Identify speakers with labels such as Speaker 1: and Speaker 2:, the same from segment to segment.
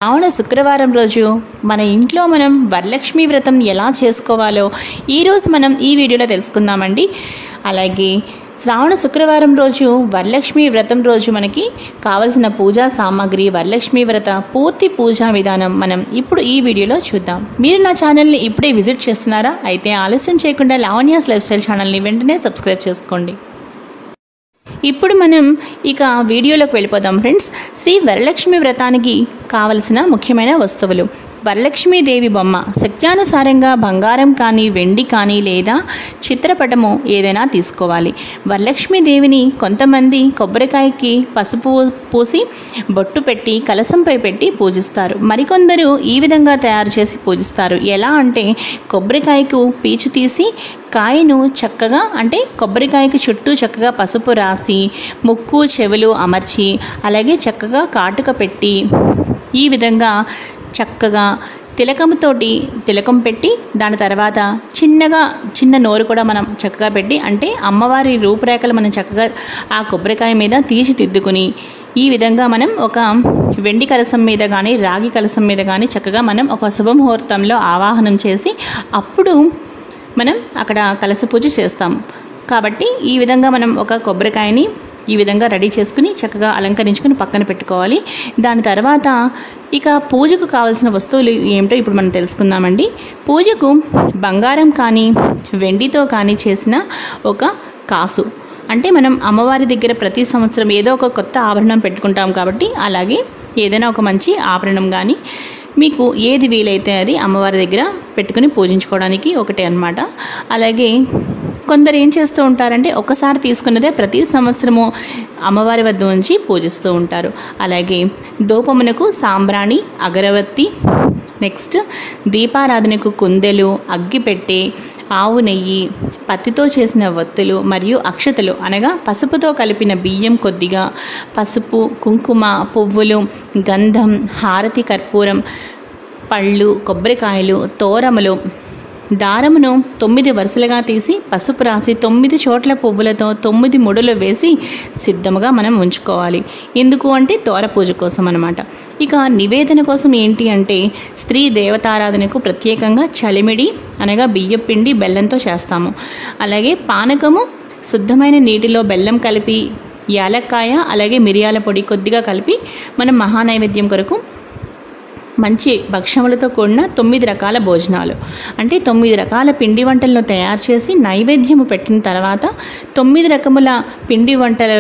Speaker 1: శ్రావణ శుక్రవారం రోజు మన ఇంట్లో మనం వరలక్ష్మి వ్రతం ఎలా చేసుకోవాలో ఈరోజు మనం ఈ వీడియోలో తెలుసుకుందామండి. అలాగే శ్రావణ శుక్రవారం రోజు వరలక్ష్మి వ్రతం రోజు మనకి కావలసిన పూజా సామాగ్రి, వరలక్ష్మి వ్రత పూర్తి పూజా విధానం మనం ఇప్పుడు ఈ వీడియోలో చూద్దాం. మీరు నా ఛానల్ని ఇప్పుడే విజిట్ చేస్తున్నారా? అయితే ఆలస్యం చేయకుండా లావణ్యాస్ లైఫ్ స్టైల్ ఛానల్ని వెంటనే సబ్స్క్రైబ్ చేసుకోండి. ఇప్పుడు మనం ఇక వీడియోలోకి వెళ్ళిపోదాం ఫ్రెండ్స్. శ్రీ వరలక్ష్మి వ్రతానికి కావలసిన ముఖ్యమైన వస్తువులు: వరలక్ష్మీదేవి బొమ్మ, శక్త్యానుసారంగా బంగారం కానీ వెండి కానీ లేదా చిత్రపటము ఏదైనా తీసుకోవాలి. వరలక్ష్మీదేవిని కొంతమంది కొబ్బరికాయకి పసుపు పూసి బొట్టు పెట్టి కలశంపై పెట్టి పూజిస్తారు. మరికొందరు ఈ విధంగా తయారు చేసి పూజిస్తారు. ఎలా అంటే కొబ్బరికాయకు పీచు తీసి కాయను చక్కగా కొబ్బరికాయకి చుట్టూ చక్కగా పసుపు రాసి ముక్కు చెవులు అమర్చి అలాగే చక్కగా కాటుక పెట్టి ఈ విధంగా చక్కగా తిలకం పెట్టి దాని తర్వాత చిన్న నోరు కూడా మనం చక్కగా పెట్టి అమ్మవారి రూపురేఖలు మనం చక్కగా ఆ కొబ్బరికాయ మీద తీర్చిదిద్దుకుని ఈ విధంగా మనం ఒక వెండి కలశం మీద కానీ రాగి కలశం మీద కానీ చక్కగా మనం ఒక శుభముహూర్తంలో ఆవాహనం చేసి అప్పుడు మనం అక్కడ కలశ పూజ చేస్తాం. కాబట్టి ఈ విధంగా మనం ఒక కొబ్బరికాయని ఈ విధంగా రెడీ చేసుకుని చక్కగా అలంకరించుకుని పక్కన పెట్టుకోవాలి. దాని తర్వాత ఇక పూజకు కావాల్సిన వస్తువులు ఏమిటో ఇప్పుడు మనం తెలుసుకుందామండి. పూజకు బంగారం కానీ వెండితో కానీ చేసిన ఒక కాసు, మనం అమ్మవారి దగ్గర ప్రతి సంవత్సరం ఏదో ఒక కొత్త ఆభరణం పెట్టుకుంటాం కాబట్టి అలాగే ఏదైనా ఒక మంచి ఆభరణం కానీ మీకు ఏది వీలైతే అది అమ్మవారి దగ్గర పెట్టుకుని పూజించుకోవడానికి ఒకటే అన్నమాట. అలాగే కొందరు ఏం చేస్తూ ఉంటారంటే ఒకసారి తీసుకున్నదే ప్రతి సంవత్సరము అమ్మవారి వద్ద ఉంచి పూజిస్తూ ఉంటారు. అలాగే ధూపమునకు సాంబ్రాణి, అగరవత్తి, నెక్స్ట్ దీపారాధనకు కుందెలు, అగ్గిపెట్టె, ఆవు నెయ్యి, పత్తితో చేసిన వత్తులు మరియు అక్షతలు అనగా పసుపుతో కలిపిన బియ్యం కొద్దిగా, పసుపు, కుంకుమ, పువ్వులు, గంధం, హారతి కర్పూరం, పళ్ళు, కొబ్బరికాయలు, తోరములు, దారమును 9 వరుసలుగా తీసి పసుపు రాసి 9 చోట్ల పువ్వులతో 9 ముడులు వేసి సిద్ధముగా మనం ఉంచుకోవాలి. ఎందుకు అంటే తోర పూజ కోసం అన్నమాట. ఇక నివేదన కోసం ఏంటి అంటే స్త్రీ దేవతారాధనకు ప్రత్యేకంగా చలిమిడి అనగా బియ్యం పిండి బెల్లంతో చేస్తాము. అలాగే పానకము శుద్ధమైన నీటిలో బెల్లం కలిపి యాలక్కాయ అలాగే మిరియాల పొడి కొద్దిగా కలిపి మనం మహానైవేద్యం కొరకు మంచి భక్షములతో కూడిన 9 రకాల భోజనాలు 9 రకాల పిండి వంటలను తయారు చేసి నైవేద్యము పెట్టిన తర్వాత 9 రకముల పిండి వంటలు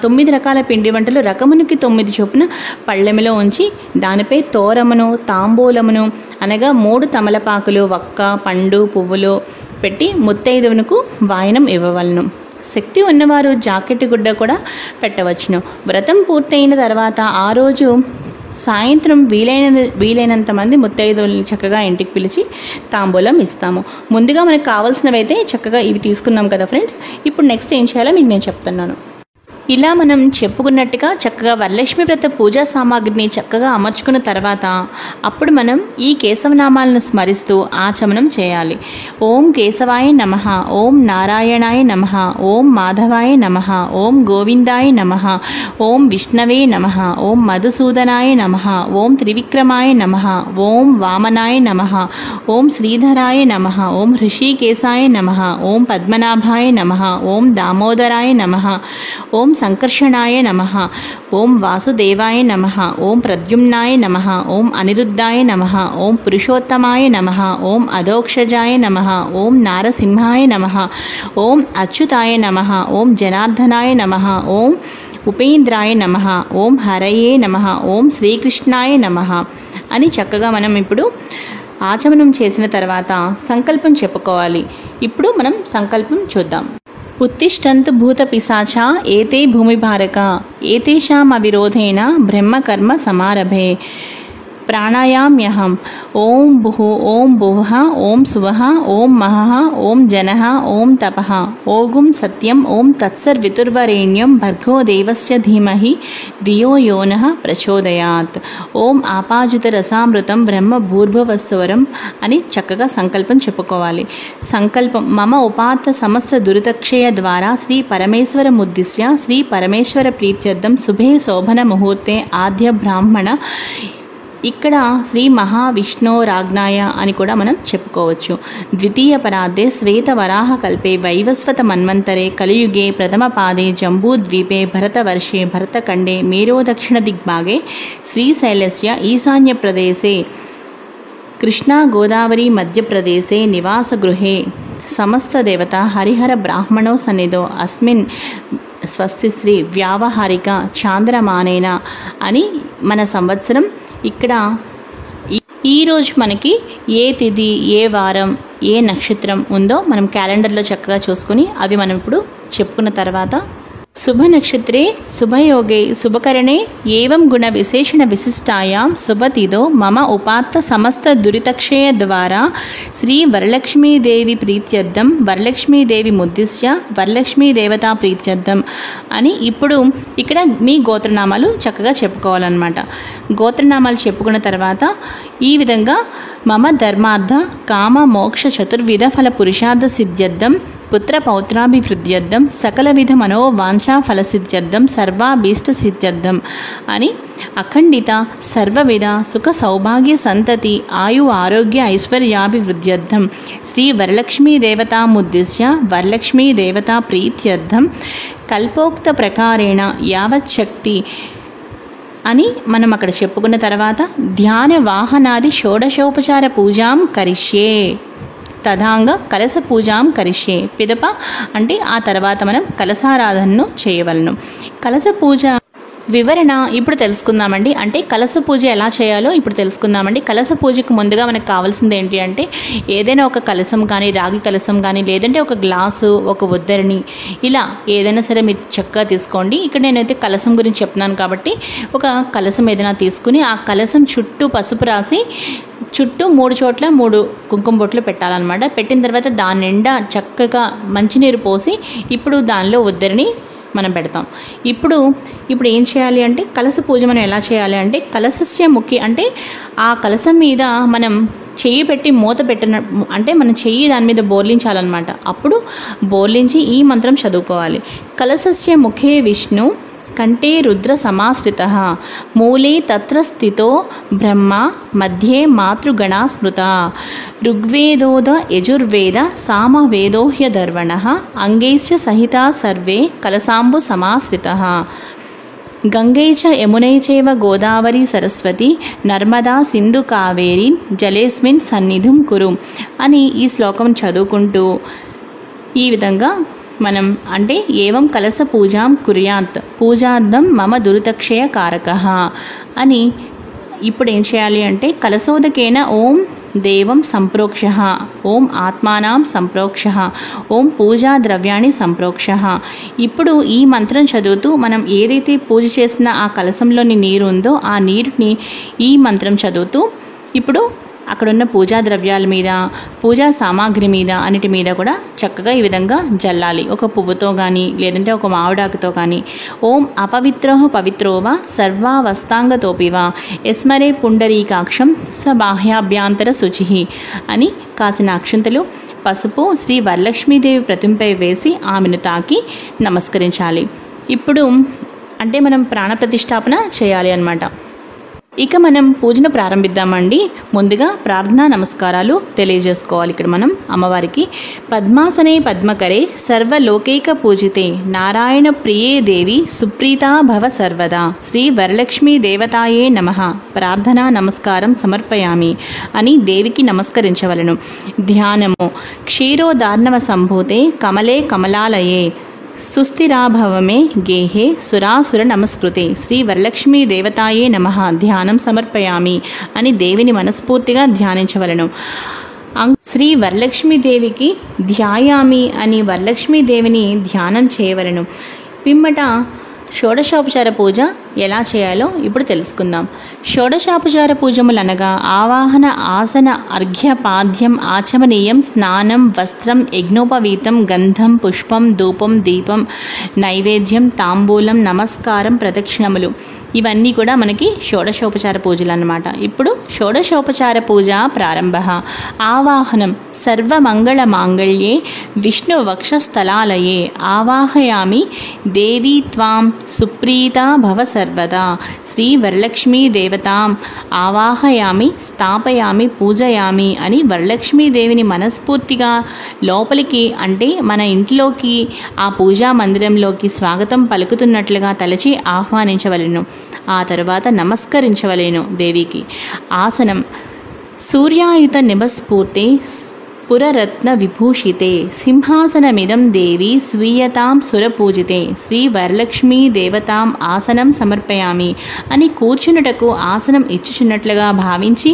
Speaker 1: 9 రకాల పిండి వంటలు రకమునికి 9 చొప్పున పళ్ళెములో ఉంచి దానిపై తోరమును, తాంబూలమును అనగా 3 తమలపాకులు, వక్క, పండు, పువ్వులు పెట్టి ముత్తైదువునకు వాయనం ఇవ్వవలను. శక్తి ఉన్నవారు జాకెట్ గుడ్డ కూడా పెట్టవచ్చును. వ్రతం పూర్తయిన తర్వాత ఆ రోజు సాయంత్రం వీలైనంత మంది ముత్తైదువులను చక్కగా ఇంటికి పిలిచి తాంబూలం ఇస్తాము. ముందుగా మనకు కావాల్సినవి అయితే చక్కగా ఇవి తీసుకున్నాం కదా ఫ్రెండ్స్. ఇప్పుడు నెక్స్ట్ ఏం చేయాలో మీకు నేను చెప్తున్నాను. ఇలా మనం చెప్పుకున్నట్టుగా చక్కగా వరలక్ష్మి వ్రత పూజా సామాగ్రిని చక్కగా అమర్చుకున్న తర్వాత అప్పుడు మనం ఈ కేశవనామాలను స్మరిస్తూ ఆచమనం చేయాలి. ఓం కేశవాయ నమః, ఓం నారాయణాయ నమః, ఓం మాధవాయ నమః, ఓం గోవిందాయ నమః, ఓం విష్ణవే నమః, ఓం మధుసూదనాయ నమః, ఓం త్రివిక్రమాయ నమః, ఓం వామనాయ నమః, ఓం శ్రీధరాయ నమః, ఓం హృషికేశాయ నమః, ఓం పద్మనాభాయ నమః, ఓం దామోదరాయ నమః, ఓం సంకర్షణాయ నమః, ఓం వాసుదేవాయ నమః, ఓం ప్రద్యుమ్నాయ నమః, ఓం అనిరుద్ధాయ నమః, ఓం పురుషోత్తమాయ నమః, ఓం అధోక్షజాయ నమః, ఓం నారసింహాయ నమః, ఓం అచ్యుతాయ నమః, ఓం జనార్దనాయ నమః, ఓం ఉపేంద్రాయ నమః, ఓం హరయే నమః, ఓం శ్రీకృష్ణాయ నమః అని చక్కగా మనం ఇప్పుడు ఆచమనం చేసిన తర్వాత సంకల్పం చెప్పుకోవాలి. ఇప్పుడు మనం సంకల్పం చూద్దాం. ఉత్తిష్టంతు భూత పిశాచా ఏతే భూమిభారక ఏతేషాం అవిరోధేన బ్రహ్మకర్మ సమారభే. ప్రాణాయామ్యహం ఓం భుః ఓం భువః ఓం సువః ఓం మహః ఓం జనః ఓం తపః ఓగుం సత్యం ఓం తత్సర్వితుర్వరేణ్యం భర్గో దేవస్య ధీమహి ధియో యో నః ప్రచోదయాత్ ఓం ఆపాజుతరసామృతం బ్రహ్మ భూర్భువస్వరం అని చక్కగా సంకల్పం చెప్పుకోవాలి. సంకల్పం మమ ఉపాత్త సమస్త దురితక్షయ ద్వారా శ్రీ పరమేశ్వరముద్దిశ్య శ్రీ పరమేశ్వర ప్రీత్యర్థం శుభే శోభన ముహూర్తే ఆద్య బ్రాహ్మణ, ఇక్కడ శ్రీ మహావిష్ణోరాజ్ఞాయ అని కూడా మనం చెప్పుకోవచ్చు. ద్వితీయ పరార్ధే శ్వేతవరాహ కల్పే వైవస్వత మన్వంతరే కలియుగే ప్రథమ పాదే జంబూద్వీపే భరతవర్షే భరతఖండే మేరో దక్షిణ దిగ్భాగే శ్రీశైలస్య ఈశాన్య ప్రదేశే కృష్ణా గోదావరి మధ్యప్రదేశే నివాసగృహే సమస్త దేవత హరిహర బ్రాహ్మణో సన్నిధో అస్మిన్ స్వస్తి శ్రీ వ్యావహారిక చాంద్రమానేన అని మన సంవత్సరం. ఇక్కడ ఈరోజు మనకి ఏ తిథి, ఏ వారం, ఏ నక్షత్రం ఉందో మనం క్యాలెండర్లో చక్కగా చూసుకుని అవి మనం ఇప్పుడు చెప్పుకున్న తర్వాత శుభ నక్షత్రే శుభయోగే శుభకరణే ఏవం గుణ విశేషణ విశిష్టాయాం శుభతిథో మమ ఉపాత్త సమస్త దురితక్షయ ద్వారా శ్రీ వరలక్ష్మీదేవి ప్రీత్యర్థం వరలక్ష్మీదేవి ముద్దిశ్య వరలక్ష్మీ దేవతా ప్రీత్యర్థం అని ఇప్పుడు ఇక్కడ మీ గోత్రనామాలు చక్కగా చెప్పుకోవాలన్నమాట. గోత్రనామాలు చెప్పుకున్న తర్వాత ఈ విధంగా మమ ధర్మార్థ కామ మోక్ష చతుర్విధ ఫల పురుషార్థ సిద్ధ్యర్థం పుత్ర పౌత్రాభివృద్ధ్యర్థం సకల విధ మనోవాంఛా ఫలసిద్ధ్యర్థం సర్వాభీష్ట సిద్ధ్యర్థం అని అఖండిత సర్వవిధ సుఖ సౌభాగ్య సంతతి ఆయు ఆరోగ్య ఐశ్వర్యాభివృద్ధ్యర్థం శ్రీ వరలక్ష్మీ దేవతాముద్దిశ్య వరలక్ష్మీ దేవతా ప్రీత్యర్థం కల్పోక్త ప్రకారేణ యావచ్చక్తి అని మనం అక్కడ చెప్పుకున్న తర్వాత ధ్యాన వాహనాది షోడశోపచార పూజాం కరిష్యే తథాంగ కలశ పూజాం కరిష్యే పిదప అంటే ఆ తర్వాత మనం కలశారాధనను చేయవలను. కలశ పూజ వివరణ ఇప్పుడు తెలుసుకుందామండి. అంటే కలశ పూజ ఎలా చేయాలో ఇప్పుడు తెలుసుకుందామండి. కలశ పూజకు ముందుగా మనకు కావాల్సింది ఏంటి అంటే ఏదైనా ఒక కలశం కానీ రాగి కలశం కానీ లేదంటే ఒక గ్లాసు ఒక ఉద్దరిని ఇలా ఏదైనా సరే మీరు చక్కగా తీసుకోండి. ఇక్కడ నేనైతే కలశం గురించి చెప్తున్నాను కాబట్టి ఒక కలశం ఏదైనా తీసుకుని ఆ కలశం చుట్టూ పసుపు రాసి చుట్టూ 3 చోట్ల 3 కుంకుమ బొట్లు పెట్టాలన్నమాట. పెట్టిన తర్వాత దాని నిండా చక్కగా మంచినీరు పోసి ఇప్పుడు దానిలో ఉద్దరిని మనం పెడతాం. ఇప్పుడు ఏం చేయాలి అంటే కలశ పూజ మనం ఎలా చేయాలి అంటే కలశస్య ముఖ్య అంటే ఆ కలశం మీద మనం చెయ్యి పెట్టి మూత పెట్టిన అంటే మనం చెయ్యి దాని మీద బోర్లించాలన్నమాట. అప్పుడు బోర్లించి ఈ మంత్రం చదువుకోవాలి. కలశస్య ముఖే విష్ణు కంఠే రుద్ర సమాశ్రితః మూలే తత్ర స్థితో బ్రహ్మ మధ్యే మాతృగణా స్మృత ఋగ్వేదోద యజుర్వేద సామవేదో హ్యధర్వణః అంగైశ్చ సహితా సర్వే కలశాంబు సమాశ్రితః గంగై చ యమునై చైవ గోదావరి సరస్వతి నర్మదా సింధు కావేరి జలేస్మిన్ సన్నిధిం కురు అని ఈ శ్లోకం చదువుకుంటూ ఈ విధంగా మనం అంటే ఏవం కలశ పూజాం కుర్యాత్ పూజార్థం మమ దురితక్షయ కారకః అని ఇప్పుడు ఏం చేయాలి అంటే కలశోదకేన ఓం దేవం సంప్రోక్షః ఓం ఆత్మానాం సంప్రోక్షః ఓం పూజా ద్రవ్యాన్ని సంప్రోక్షః. ఇప్పుడు ఈ మంత్రం చదువుతూ మనం ఏదైతే పూజ చేసిన ఆ కలశంలోని నీరు ఉందో ఆ నీరుని ఈ మంత్రం చదువుతూ ఇప్పుడు అక్కడున్న పూజా ద్రవ్యాల మీద పూజా సామాగ్రి మీద అన్నిటి మీద కూడా చక్కగా ఈ విధంగా జల్లాలి. ఒక పువ్వుతో కానీ లేదంటే ఒక మామిడాకుతో కానీ ఓం అపవిత్రో పవిత్రోవా సర్వావస్థాంగతోపివా యస్మరే పుండరీకాక్షం స బాహ్యాభ్యాంతర శుచి అని కాసిన అక్షంతలు పసుపు శ్రీ వరలక్ష్మీదేవి ప్రతిమపై వేసి ఆమెను తాకి నమస్కరించాలి. ఇప్పుడు అంటే మనం ప్రాణప్రతిష్ఠాపన చేయాలి అన్నమాట. ఇక మనం పూజను ప్రారంభిద్దామండి. ముందుగా ప్రార్థనా నమస్కారాలు తెలియజేసుకోవాలి. ఇక్కడ మనం అమ్మవారికి పద్మాసనే పద్మకరే సర్వలోకైక పూజితే నారాయణ ప్రియే దేవి సుప్రీతా భవ సర్వదా శ్రీ వరలక్ష్మీ దేవతాయే నమః ప్రార్థనా నమస్కారం సమర్పయామి అని దేవికి నమస్కరించవలను. ధ్యానము క్షీరోదార్ణవ సంభూతే కమలే కమలాలయే సుస్థిరాభవమే గేహే సురాసుర నమస్కృతే శ్రీ వరలక్ష్మీ దేవతాయే నమః ధ్యానం సమర్పయామి అని దేవిని మనస్ఫూర్తిగా ధ్యానించవలను. శ్రీ వరలక్ష్మీదేవికి ధ్యాయామి అని వరలక్ష్మీదేవిని ధ్యానం చేయవలను. పిమ్మట షోడశోపచార పూజ ఎలా చేయాలో ఇప్పుడు తెలుసుకుందాం. షోడశోపచార పూజములనగా ఆవాహన, ఆసన, అర్ఘ్య, పాద్యం, ఆచమనీయం, స్నానం, వస్త్రం, యజ్ఞోపవీతం, గంధం, పుష్పం, ధూపం, దీపం, నైవేద్యం, తాంబూలం, నమస్కారం, ప్రదక్షిణములు ఇవన్నీ కూడా మనకి షోడశోపచార పూజలు అన్నమాట. ఇప్పుడు షోడశోపచార పూజ ప్రారంభ. ఆవాహనం. సర్వమంగళ మాంగళ్యే విష్ణు వక్షస్థలాలయే ఆవాహయామి దేవీ త్వాం సుప్రీతా భవ సర్వదా. శ్రీ వరలక్ష్మీ దేవతాం ఆవాహయామి, స్థాపయామి, పూజయామి అని వరలక్ష్మీదేవిని మనస్ఫూర్తిగా లోపలికి, అంటే మన ఇంట్లోకి, ఆ పూజా మందిరంలోకి స్వాగతం పలుకుతున్నట్లుగా తలచి ఆహ్వానించవలెను. ఆ తరువాత నమస్కరించవలెను దేవికి. ఆసనం. సూర్యాయుత నిభస్ఫూర్తే పురరత్న విభూషితే సింహాసనమిదం దేవి స్వీయతాం సురపూజితే. శ్రీ వరలక్ష్మీ దేవతాం ఆసనం సమర్పయామి అని కూర్చున్నటకు ఆసనం ఇచ్చుచున్నట్లుగా భావించి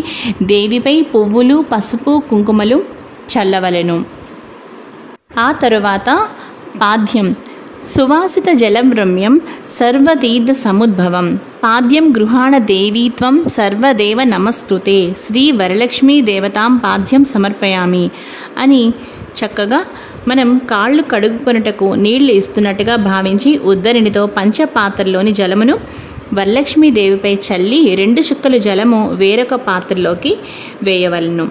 Speaker 1: దేవిపై పువ్వులు, పసుపు, కుంకుమలు చల్లవలెను. ఆ తరువాత పాద్యం. సువాసిత జలం రమ్యం సర్వతీర్థ సముద్భవం పాద్యం గృహాణ దేవీత్వం సర్వదేవ నమస్కృతే. శ్రీ వరలక్ష్మీ దేవతాం పాద్యం సమర్పయామి అని చక్కగా మనం కాళ్ళు కడుగుకొనుటకు నీళ్లు ఇస్తున్నట్టుగా భావించి ఉద్దరినితో పంచపాత్రలోని జలమును వరలక్ష్మీదేవిపై చల్లి 2 చుక్కలు జలము వేరొక పాత్రలోకి వేయవలను.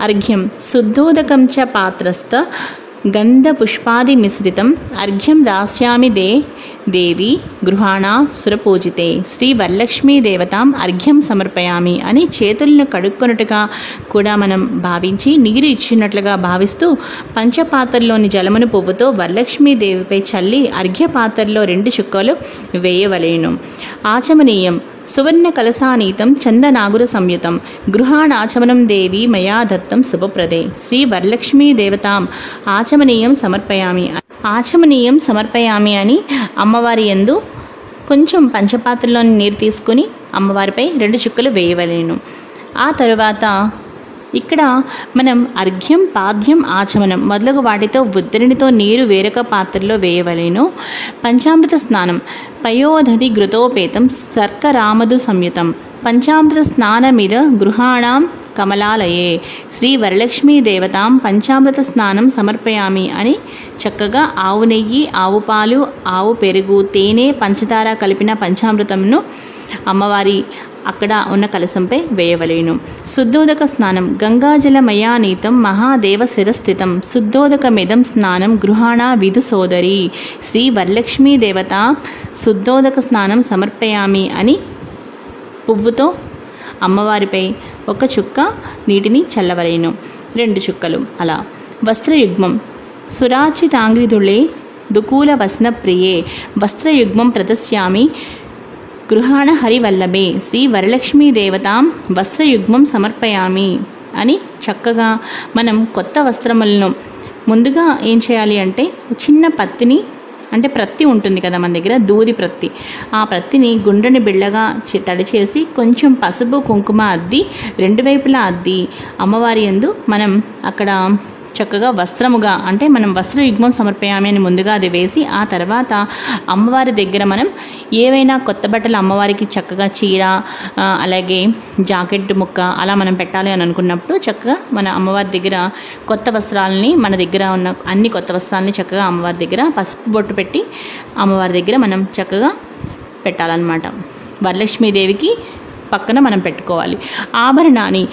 Speaker 1: అర్ఘ్యం. శుద్ధోదకం చ పాత్రస్థ గంధపుష్పాది మిశ్రితం అర్ఘ్యం దాస్యామి దేవి గృహాణ సురపూజితే. శ్రీ వరలక్ష్మీ దేవతాం అర్ఘ్యం సమర్పయామి అని చేతులను కడుక్కొనుటగా కూడా మనం భావించి నీరు ఇచ్చినట్లుగా భావిస్తూ పంచపాత్రలోని జలమును పువ్వుతో వరలక్ష్మీదేవిపై చల్లి అర్ఘ్య పాత్రలో 2 చుక్కలు వేయవలేను. ఆచమనీయం. సువర్ణ కలసానీతం చందనాగుర సంయుతం గృహాణాచమనం దేవి మయా దత్తం శుభప్రదే. శ్రీ వరలక్ష్మీ దేవతాం ఆచమనీయం సమర్పయామి. ఆచమనీయం సమర్పయామి అని అమ్మవారి యందు కొంచెం పంచపాత్రలోని నీరు తీసుకుని అమ్మవారిపై 2 చుక్కలు వేయవలేను. ఆ తరువాత ఇక్కడ మనం అర్ఘ్యం, పాద్యం, ఆచమనం మొదలగు వాటితో ఉద్దరినితో నీరు వేరొక పాత్రలో వేయవలేను. పంచామృత స్నానం. పయోదధి ఘృతోపేతం శర్కరామధు సంయుతం పంచామృత స్నానమిద గృహాణం కమలాలయే. శ్రీ వరలక్ష్మీ దేవతాం పంచామృత స్నానం సమర్పయామి అని చక్కగా ఆవు నెయ్యి, ఆవు పాలు, ఆవు పెరుగు, తేనె, పంచదార కలిపిన పంచామృతంను అమ్మవారి అక్కడ ఉన్న కలశంపై వేయవలేను. శుద్ధోదక స్నానం. గంగాజలమయానీతం మహాదేవ శిరస్థితం శుద్ధోదకమిదం స్నానం గృహాణ విధు సోదరి. శ్రీ వరలక్ష్మీ దేవత శుద్ధోదక స్నానం సమర్పయామి అని పువ్వుతో అమ్మవారిపై 1 చుక్క నీటిని చల్లవలేను, 2 చుక్కలు అలా. వస్త్రయుగ్మం. సురాచితాంగ్రిదుళే దుకూల వస్న ప్రియే వస్త్రయుగ్మం ప్రదస్యామి గృహాణ హరివల్లభే. శ్రీ వరలక్ష్మీ దేవతాం వస్త్రయుగ్మం సమర్పయామి అని చక్కగా మనం కొత్త వస్త్రములను ముందుగా ఏం చేయాలి అంటే చిన్న పత్తిని, అంటే ప్రత్తి ఉంటుంది కదా మన దగ్గర, దూది ప్రత్తి, ఆ ప్రత్తిని గుండ్రని బిళ్ళగా తడిచేసి కొంచెం పసుపు కుంకుమ అద్ది 2 వైపులా అద్ది అమ్మవారి యందు మనం అక్కడ చక్కగా వస్త్రముగా, అంటే మనం వస్త్రయుగ్మం సమర్పయామి అని ముందుగా అది వేసి ఆ తర్వాత అమ్మవారి దగ్గర మనం ఏవైనా కొత్త బట్టలు అమ్మవారికి చక్కగా చీర, అలాగే జాకెట్ ముక్క అలా మనం పెట్టాలి అని అనుకున్నప్పుడు చక్కగా మన అమ్మవారి దగ్గర కొత్త వస్త్రాలని, మన దగ్గర ఉన్న అన్ని కొత్త వస్త్రాలని చక్కగా అమ్మవారి దగ్గర పసుపు బొట్టు పెట్టి అమ్మవారి దగ్గర మనం చక్కగా పెట్టాలన్నమాట. వరలక్ష్మీదేవికి పక్కన మనం పెట్టుకోవాలి. ఆభరణాన్ని.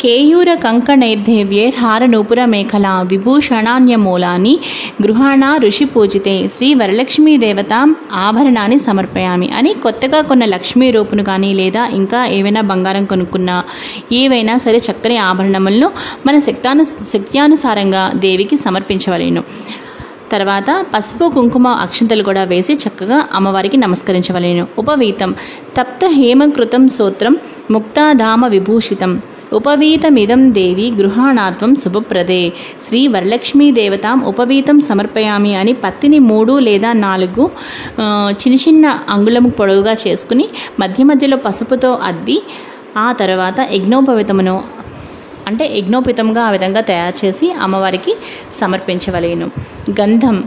Speaker 1: కేయూర కంకణైర్దేవ్యైర్ హారనూపుర మేఖలా విభూషణాన్యమూలాని గృహాణ ఋషి పూజితే. శ్రీ వరలక్ష్మీ దేవత ఆభరణాన్ని సమర్పయామి అని కొత్తగా కొన్న లక్ష్మీ రూపును కానీ లేదా ఇంకా ఏవైనా బంగారం కొనుక్కున్నా ఏవైనా సరే చక్కని ఆభరణములను మన శక్త్యానుసారంగా దేవికి సమర్పించవలేను. తర్వాత పసుపు కుంకుమ అక్షంతలు కూడా వేసి చక్కగా అమ్మవారికి నమస్కరించవలేను. ఉపవీతం. తప్త హేమకృతం సూత్రం ముక్తాధామ విభూషితం ఉపవీతమిదం దేవి గృహాణాత్వం శుభప్రదే. శ్రీ వరలక్ష్మీ దేవతాం ఉపవీతం సమర్పయామి అని పత్తిని 3 లేదా 4 చిన్న అంగుళము పొడవుగా చేసుకుని మధ్య మధ్యలో పసుపుతో అద్ది ఆ తర్వాత యజ్ఞోపవీతమును, అంటే యజ్ఞోపేతంగా ఆ విధంగా తయారు చేసి అమ్మవారికి సమర్పించవలేను. గంధం.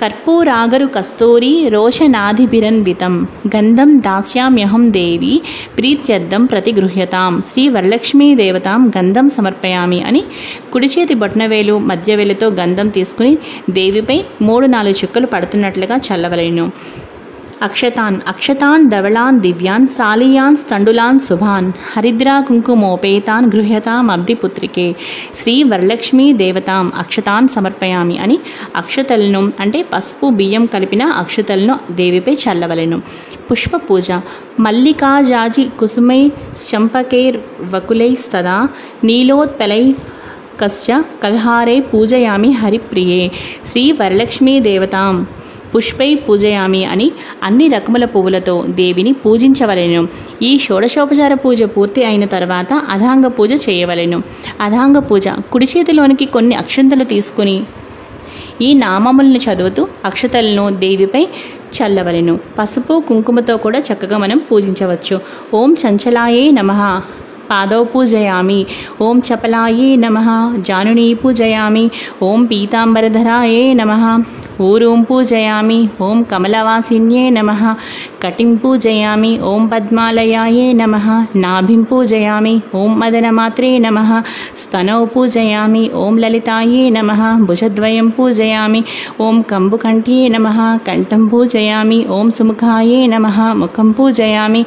Speaker 1: కర్పూరాగరు కస్తూరి రోషనాధిభిరన్వితం గంధం దాస్యామ్యహం దేవి ప్రీత్యర్థం ప్రతిగృహ్యతాం శ్రీ వరలక్ష్మీ దేవతాం గంధం సమర్పయామి అని కుడి చేతి బొట్నవేలు మధ్యవేలుతో గంధం తీసుకుని దేవిపై 3-4 చుక్కలు పడుతున్నట్లుగా చల్లవలెను. అక్షతాన్ ధవళాన్ దివ్యాన్ సాలియాన్ స్థండులాన్ శుభాన్ హరిద్రా కుంకుమోపేతాన్ గృహ్యతాం అబ్దిపుత్రికే శ్రీ వరలక్ష్మీ దేవతాం అక్షతాన్ సమర్పయామి అని అక్షతలను అంటే పసుపు బియ్యం కలిపిన అక్షతలను దేవిపై చల్లవలెను. పుష్ప పూజ మల్లికాజాజి కుసుమై చంపకైర్ వకులైస్తదా నీలోత్పలై కస్య కల్హారే పూజయామి హరిప్రియే శ్రీ వరలక్ష్మీ దేవతాం పుష్పై పూజయామి అని అన్ని రకముల పువ్వులతో దేవిని పూజించవలెను. ఈ షోడశోపచార పూజ పూర్తి అయిన తర్వాత అధాంగ పూజ చేయవలెను. అధాంగ పూజ కుడి చేతిలోనికి కొన్ని అక్షంతలు తీసుకుని ఈ నామములను చదువుతూ అక్షతలను దేవిపై చల్లవలెను. పసుపు కుంకుమతో కూడా చక్కగా మనం పూజించవచ్చు. ఓం చంచలాయే నమః పాదౌ పూజయామి. ఓం చపలాయే నమః జానునీ పూజయామి. ఓం పీతాంబరధరాయే నమః ఊరూం పూజయామి. ఓం కమలవాసిన్యే నమః కటిం పూజయామి. ఓం పద్మాలయాయే నమః నాభిం పూజయామి. ఓం మదనమాత్రే నమః స్తనౌ పూజయామి. ఓం లలితాయే నమః భుజద్వయం పూజయామి. ఓం కంబుకంఠ్యే నమః కంఠం పూజయామి. ఓం సుముఖాయే నమః ముఖం పూజయామి.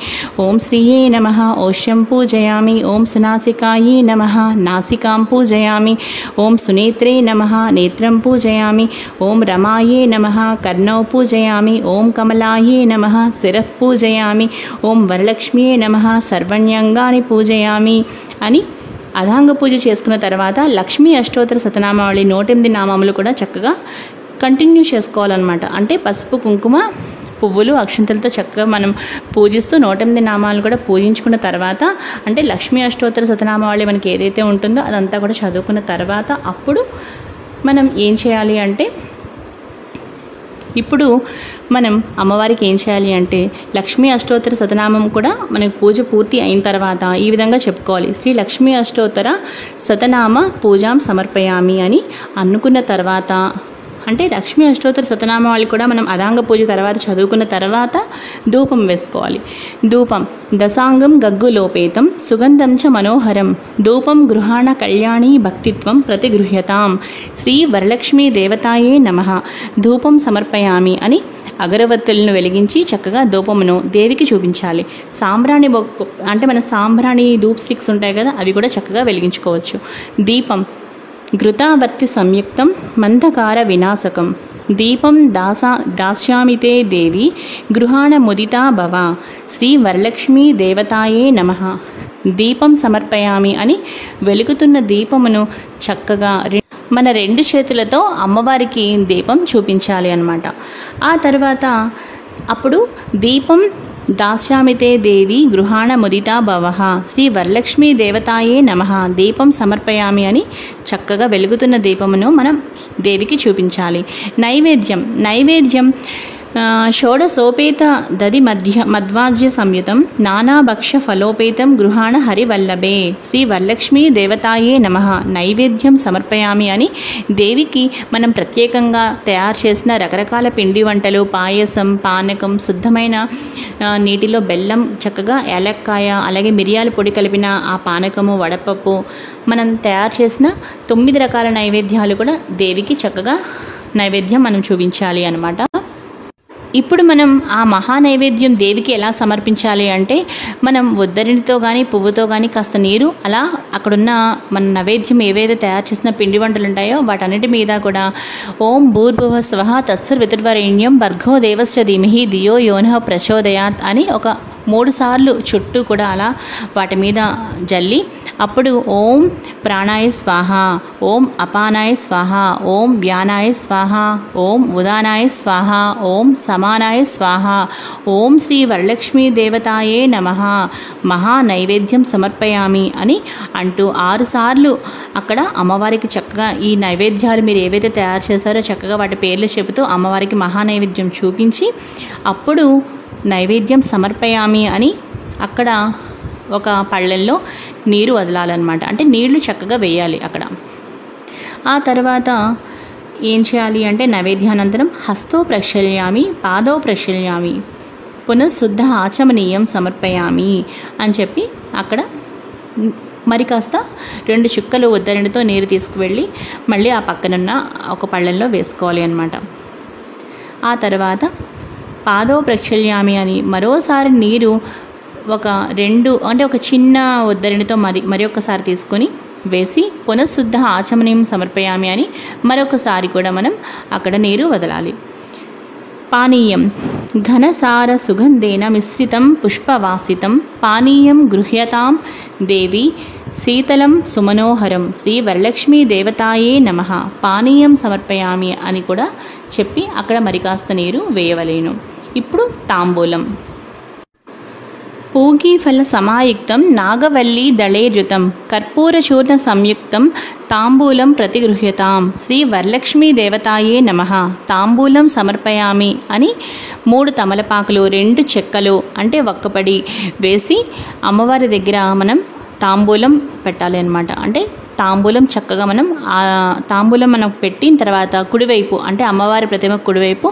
Speaker 1: ఓం శ్రీయే నమః ఓష్యం పూజయామి. ఓం సునాసికాయే నమః నాసికాం పూజయామి. ఓం సునేత్రే నమః నేత్రం పూజయామి. ఓం రమాయే నమః కర్ణౌ పూజయామి. ఓం కమలాయే నమః శిరః పూజయామి. ఓం వరలక్ష్మ్యే నమః సర్వణ్యంగాని పూజయామి అని అధాంగ పూజ చేసుకున్న తర్వాత లక్ష్మీ అష్టోత్తర శతనామావళి 108 నామములు కూడా చక్కగా కంటిన్యూ చేసుకోవాలన్నమాట. అంటే పసుపు కుంకుమ పువ్వులు అక్షంతలతో చక్కగా మనం పూజిస్తూ 108 నామాలు కూడా పూజించుకున్న తర్వాత అంటే లక్ష్మీ అష్టోత్తర శతనామావళి మనకి ఏదైతే ఉంటుందో అదంతా కూడా చదువుకున్న తర్వాత అప్పుడు మనం ఏం చేయాలి అంటే ఇప్పుడు మనం అమ్మవారికి ఏం చేయాలి అంటే లక్ష్మీ అష్టోత్తర శతనామం కూడా మనకి పూజ పూర్తి అయిన తర్వాత ఈ విధంగా చెప్పుకోవాలి. శ్రీ లక్ష్మీ అష్టోత్తర శతనామ పూజాం సమర్పయామి అని అనుకున్న తర్వాత అంటే లక్ష్మీ అష్టోత్తర శతనామావళి కూడా మనం అదాంగ పూజ తర్వాత చదువుకున్న తర్వాత ధూపం వేసుకోవాలి. ధూపం దశాంగం గగ్గులోపేతం సుగంధం చ మనోహరం ధూపం గృహాణ కళ్యాణి భక్తిత్వం ప్రతిగృహ్యతాం శ్రీ వరలక్ష్మీ దేవతాయే నమః ధూపం సమర్పయామి అని అగరవత్తులను వెలిగించి చక్కగా ధూపమును దేవికి చూపించాలి. సాంబ్రాణి అంటే మన సాంబ్రాణి ధూప్ స్టిక్స్ ఉంటాయి కదా, అవి కూడా చక్కగా వెలిగించుకోవచ్చు. దీపం ఘృతావర్తి సంయుక్తం మందకార వినాశకం దీపం దాస్యామితే దేవి గృహాణ ముదితా భవ శ్రీ వరలక్ష్మీ దేవతాయే నమః దీపం సమర్పయామి అని వెలుగుతున్న దీపమును చక్కగా మన 2 చేతులతో అమ్మవారికి దీపం చూపించాలి అన్నమాట. ఆ తర్వాత అప్పుడు దీపం దాస్యామితే దేవి గృహాణ ముదితా భవః శ్రీ వరలక్ష్మీ దేవతాయే నమః దీపం సమర్పయామి అని చక్కగా వెలుగుతున్న దీపమును మనం దేవికి చూపించాలి. నైవేద్యం షోడశోపేత దది మధ్వాజ్య సంయుతం నానాభక్ష ఫలోపేతం గృహాణ హరివల్లభే శ్రీ వరలక్ష్మీ దేవతాయే నమః నైవేద్యం సమర్పయామి అని దేవికి మనం ప్రత్యేకంగా తయారు చేసిన రకరకాల పిండి వంటలు, పాయసం, పానకం, శుద్ధమైన నీటిలో బెల్లం, చక్కగా ఏలక్కాయ, అలాగే మిరియాల పొడి కలిపిన ఆ పానకము, వడపప్పు, మనం తయారు చేసిన 9 రకాల నైవేద్యాలు కూడా దేవికి చక్కగా నైవేద్యం మనం చూపించాలి అన్నమాట. ఇప్పుడు మనం ఆ మహా నైవేద్యం దేవికి ఎలా సమర్పించాలి అంటే మనం ఉద్దరినితో కానీ పువ్వుతో కానీ కాస్త నీరు అలా అక్కడున్న మన నైవేద్యం ఏవైతే తయారు చేసిన పిండి వంటలు ఉంటాయో వాటన్నిటి మీద కూడా ఓం భూర్భువ స్వః తత్సర్వితుర్వరేణ్యం భర్గో దేవస్య ధీమహి ధియో యోనః ప్రచోదయాత్ అని ఒక 3 సార్లు చుట్టూ కూడా అలా వాటి మీద జల్లి అప్పుడు ఓం ప్రాణాయ స్వాహ, ఓం అపానాయ స్వాహ, ఓం వ్యానాయ స్వాహ, ఓం ఉదానాయ స్వాహ, ఓం సమానాయ స్వాహ, ఓం శ్రీ వరలక్ష్మీ దేవతాయే నమః మహా నైవేద్యం సమర్పయామి అని అంటూ 6 సార్లు అక్కడ అమ్మవారికి చక్కగా ఈ నైవేద్యాలు మీరు ఏవైతే తయారు చేశారో చక్కగా వాటి పేర్లు చెబుతూ అమ్మవారికి మహా నైవేద్యం చూపించి అప్పుడు నైవేద్యం సమర్పయామి అని అక్కడ ఒక పళ్ళెల్లో నీరు వదలాలన్నమాట. అంటే నీళ్లు చక్కగా వేయాలి అక్కడ. ఆ తర్వాత ఏం చేయాలి అంటే నైవేద్యానంతరం హస్తో ప్రక్షాళయామి, పాదో ప్రక్షాళయామి, పునఃశుద్ధ ఆచమనీయం సమర్పయామి అని చెప్పి అక్కడ మరి కాస్త 2 చుక్కలు ఉద్దరణితో నీరు తీసుకువెళ్ళి మళ్ళీ ఆ పక్కనున్న ఒక పళ్ళెంలో వేసుకోవాలి అన్నమాట. ఆ తర్వాత పాదో ప్రక్షాళయామి అని మరోసారి నీరు ఒక చిన్న ఉద్దరణితో మరి ఒక్కసారి తీసుకొని వేసి పునఃశుద్ధ ఆచమనీయం సమర్పయామి అని మరొకసారి కూడా మనం అక్కడ నీరు వదలాలి. పానీయం ఘనసార సుగంధేన మిశ్రితం పుష్పవాసితం పానీయం గృహ్యతాం దేవి శీతలం సుమనోహరం శ్రీ వరలక్ష్మీ దేవతాయే నమః పానీయం సమర్పయామి అని కూడా చెప్పి అక్కడ మరి కాస్త నీరు వేయవలేను. ఇప్పుడు తాంబూలం. పూగీఫల సమాయుక్తం నాగవల్లి దళేర్యుతం కర్పూరచూర్ణ సంయుక్తం తాంబూలం ప్రతిగృహ్యతాం శ్రీ వరలక్ష్మీ దేవతాయే నమః తాంబూలం సమర్పయామి అని 3 తమలపాకులు 2 చెక్కలు అంటే ఒక్కపడి వేసి అమ్మవారి దగ్గర మనం తాంబూలం పెట్టాలి అన్నమాట. అంటే తాంబూలం చక్కగా తాంబూలం మనం పెట్టిన తర్వాత కుడివైపు అంటే అమ్మవారి ప్రతిమ కుడివైపు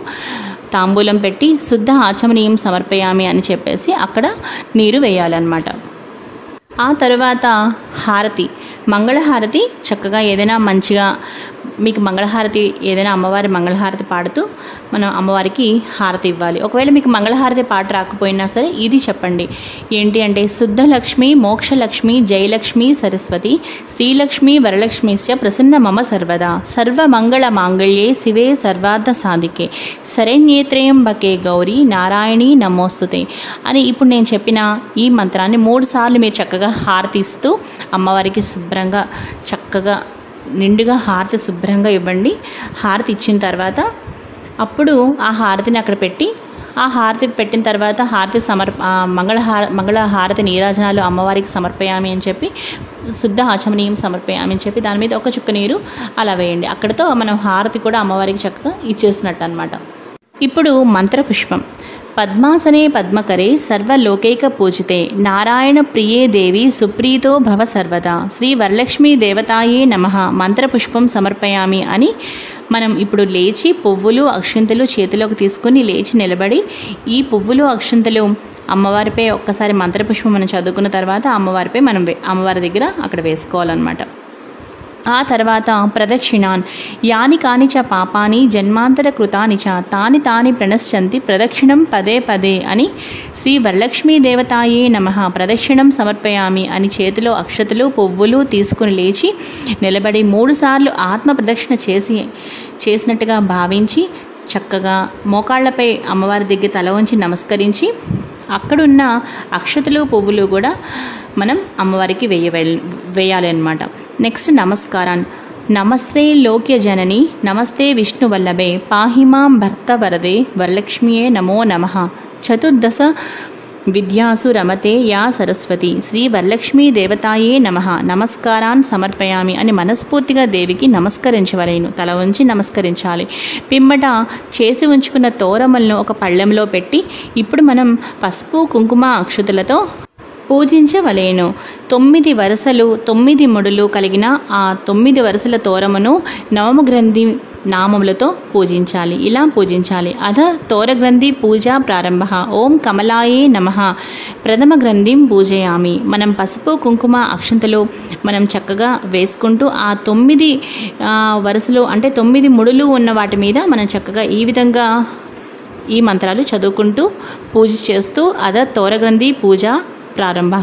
Speaker 1: తాంబూలం పెట్టి శుద్ధ ఆచమనీయం సమర్పయామి అని చెప్పేసి అక్కడ నీరు వేయాలన్నమాట. ఆ తర్వాత హారతి, మంగళహారతి చక్కగా ఏదైనా మంచిగా మీకు మంగళహారతి ఏదైనా అమ్మవారి మంగళహారతి పాడుతూ మనం అమ్మవారికి హారతి ఇవ్వాలి. ఒకవేళ మీకు మంగళహారతి పాట రాకపోయినా సరే ఇది చెప్పండి. ఏంటి అంటే శుద్ధలక్ష్మి మోక్షలక్ష్మి జయలక్ష్మి సరస్వతి శ్రీలక్ష్మి వరలక్ష్మిశ్చ ప్రసన్న మమ సర్వదా సర్వమంగళ మాంగళ్యే శివే సర్వార్థ సాధికే శరణ్యేత్రయంబకే గౌరీ నారాయణి నమోస్తుతే అని ఇప్పుడు నేను చెప్పిన ఈ మంత్రాన్ని 3 సార్లు మీరు చక్కగా హారతి ఇస్తూ అమ్మవారికి శుభ్రంగా చక్కగా నిండుగా హారతి శుభ్రంగా ఇవ్వండి. హారతి ఇచ్చిన తర్వాత అప్పుడు ఆ హారతిని అక్కడ పెట్టి ఆ హారతి పెట్టిన తర్వాత మంగళ హారతి నీరాజనాలు అమ్మవారికి సమర్పయామి అని చెప్పి శుద్ధ ఆచమనీయం సమర్పయామి అని చెప్పి దాని మీద ఒక చుక్క నీరు అలా వేయండి. అక్కడతో మనం హారతి కూడా అమ్మవారికి చక్కగా ఇచ్చేసినట్టు అనమాట. ఇప్పుడు మంత్రపుష్పం. పద్మాసనే పద్మకరే సర్వలోకైక పూజితే నారాయణ ప్రియే దేవి సుప్రీతో భవ సర్వదా శ్రీ వరలక్ష్మీ దేవతాయే నమః మంత్రపుష్పం సమర్పయామి అని మనం ఇప్పుడు లేచి పువ్వులు అక్షింతలు చేతిలోకి తీసుకుని లేచి నిలబడి ఈ పువ్వులు అక్షింతలు అమ్మవారిపై ఒక్కసారి మంత్రపుష్పం మనం చదువుకున్న తర్వాత అమ్మవారిపై మనం అమ్మవారి దగ్గర అక్కడ వేసుకోవాలన్నమాట. ఆ తర్వాత ప్రదక్షిణాన్ యాని కానిచ పాపాని జన్మాంతర కృతాని చ తాని ప్రణశ్యంతి ప్రదక్షిణం పదే పదే అని శ్రీ వరలక్ష్మీ దేవతాయే నమః ప్రదక్షిణం సమర్పయామి అని చేతిలో అక్షతలు పువ్వులు తీసుకుని లేచి నిలబడి 3 సార్లు ఆత్మ ప్రదక్షిణ చేసినట్టుగా భావించి చక్కగా మోకాళ్లపై అమ్మవారి దగ్గర తల వంచి నమస్కరించి అక్కడున్న అక్షతలు పువ్వులు కూడా మనం అమ్మవారికి వేయాలి అన్నమాట. నెక్స్ట్ నమస్కారాన్ని. నమస్తే లోక్య జనని నమస్తే విష్ణువల్లభే పాహిమాం భర్త వరదే వరలక్ష్మియే నమో నమః చతుర్దశ విద్యాసు రమతే యా సరస్వతి శ్రీ వరలక్ష్మీ దేవతాయే నమః నమస్కారాన్ సమర్పయామి అని మనస్ఫూర్తిగా దేవికి నమస్కరించవలేను. తల ఉంచి నమస్కరించాలి. పిమ్మట చేసి ఉంచుకున్న తోరములను ఒక పళ్ళెంలో పెట్టి ఇప్పుడు మనం పసుపు కుంకుమ అక్షతులతో పూజించవలేను. 9 వరుసలు 9 ముడులు కలిగిన ఆ 9 వరుసల తోరమును నవమగ్రంథి నామములతో పూజించాలి. ఇలా పూజించాలి. అధ తోరగ్రంథి పూజా ప్రారంభ. ఓం కమలాయే నమః ప్రథమ గ్రంథిం పూజయామి. మనం పసుపు కుంకుమ అక్షంతలు మనం చక్కగా వేసుకుంటూ ఆ 9 వరుసలు అంటే 9 ముడులు ఉన్న వాటి మీద మనం చక్కగా ఈ విధంగా ఈ మంత్రాలు చదువుకుంటూ పూజ చేస్తూ అధ తోరగ్రంథి పూజ ప్రారంభ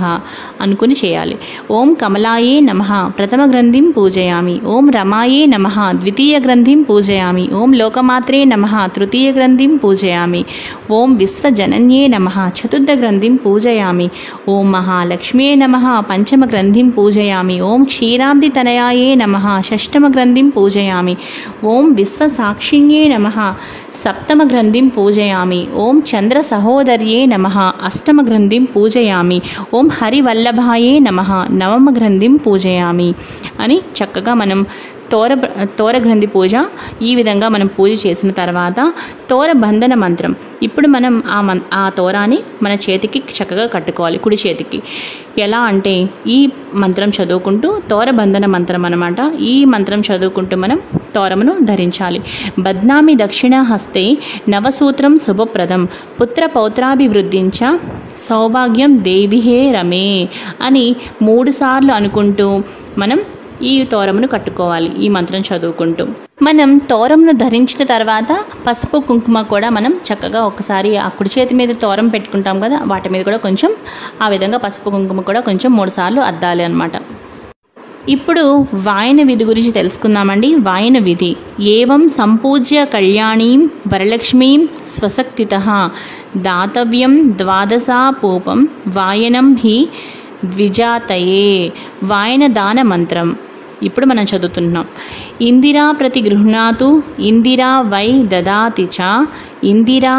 Speaker 1: అనుకుని చేయాలి. ఓం కమలాయే నమః ప్రథమ గ్రంథిం పూజయామి. ఓం రమాయే నమః ద్వితీయ గ్రంథిం పూజయామి. ఓం లోకమాత్రే నమః తృతీయ గ్రంథిం పూజయామి. ఓం విశ్వజనన్యే నమః చతుర్థ గ్రంథిం పూజయామి. ఓం మహాలక్ష్మ్యే నమః పంచమ గ్రంథిం పూజయామి. ఓం క్షీరాబ్ది తనయాయే నమః షష్టమ గ్రంథిం పూజయామి. ఓం విశ్వసాక్షిణ్యే నమః సప్తమ గ్రంథిం పూజయామి. ఓం చంద్ర సహోదర్యే నమః అష్టమ గ్రంథిం పూజయామి. ఓం హరివల్లభాయే నమః నవమ గ్రంథిం పూజయామి అని చక్కగా మనం తోరగ్రంథి పూజ ఈ విధంగా మనం పూజ చేసిన తర్వాత తోరబంధన మంత్రం. ఇప్పుడు మనం ఆ తోరాన్ని మన చేతికి చక్కగా కట్టుకోవాలి, కుడి చేతికి. ఎలా అంటే ఈ మంత్రం చదువుకుంటూ, తోరబంధన మంత్రం అన్నమాట, ఈ మంత్రం చదువుకుంటూ మనం తోరమును ధరించాలి. బద్నామి దక్షిణ హస్తే నవసూత్రం శుభప్రదం పుత్ర పౌత్రాభివృద్ధించ సౌభాగ్యం దేవిహే రమే అని 3 సార్లు అనుకుంటూ మనం ఈ తోరమును కట్టుకోవాలి. ఈ మంత్రం చదువుకుంటూ మనం తోరమును ధరించిన తర్వాత పసుపు కుంకుమ కూడా మనం చక్కగా ఒకసారి ఆ కుడి చేతి మీద తోరం పెట్టుకుంటాం కదా, వాటి మీద కూడా కొంచెం ఆ విధంగా పసుపు కుంకుమ కూడా కొంచెం 3 సార్లు అద్దాలి అన్నమాట. ఇప్పుడు వాయన విధి గురించి తెలుసుకుందామండి. వాయన విధి: ఏవం సంపూజ్య కళ్యాణీం వరలక్ష్మీం స్వశక్తితః దాతవ్యం ద్వాదశాపూపం వాయనం హి ద్విజాతయే. వాయన దాన మంత్రం ఇప్పుడు మనం చదువుతున్నాం. ఇందిరా ప్రతి గృహ్ణాతు ఇందిరా వై దదాతి చ ఇందిరా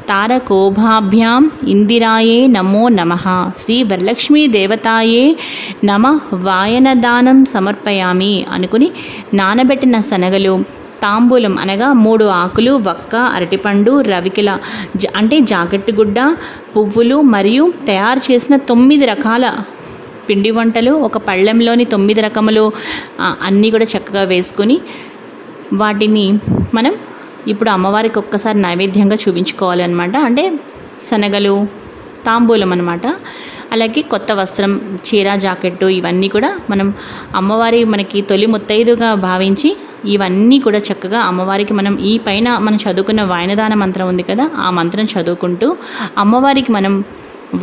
Speaker 1: తారకోభాభ్యాం ఇందిరాయే నమో నమః శ్రీ వరలక్ష్మీ దేవతాయే నమ వాయనదానం సమర్పయామి అనుకుని నానబెట్టిన శనగలు, తాంబూలం అనగా 3 ఆకులు, వక్క, అరటిపండు, రవికిల అంటే జాకెట్టు గుడ్డ, పువ్వులు మరియు తయారు చేసిన 9 రకాల పిండి వంటలు, ఒక పళ్ళెంలోని 9 రకములు అన్నీ కూడా చక్కగా వేసుకొని వాటిని మనం ఇప్పుడు అమ్మవారికి ఒక్కసారి నైవేద్యంగా చూపించుకోవాలన్నమాట. అంటే శనగలు, తాంబూలం అన్నమాట. అలాగే కొత్త వస్త్రం, చీర, జాకెట్టు ఇవన్నీ కూడా మనం అమ్మవారి మనకి తొలి ముత్తైదుగా భావించి ఇవన్నీ కూడా చక్కగా అమ్మవారికి మనం ఈ పైన మనం చదువుకున్న వాయనదాన మంత్రం ఉంది కదా, ఆ మంత్రం చదువుకుంటూ అమ్మవారికి మనం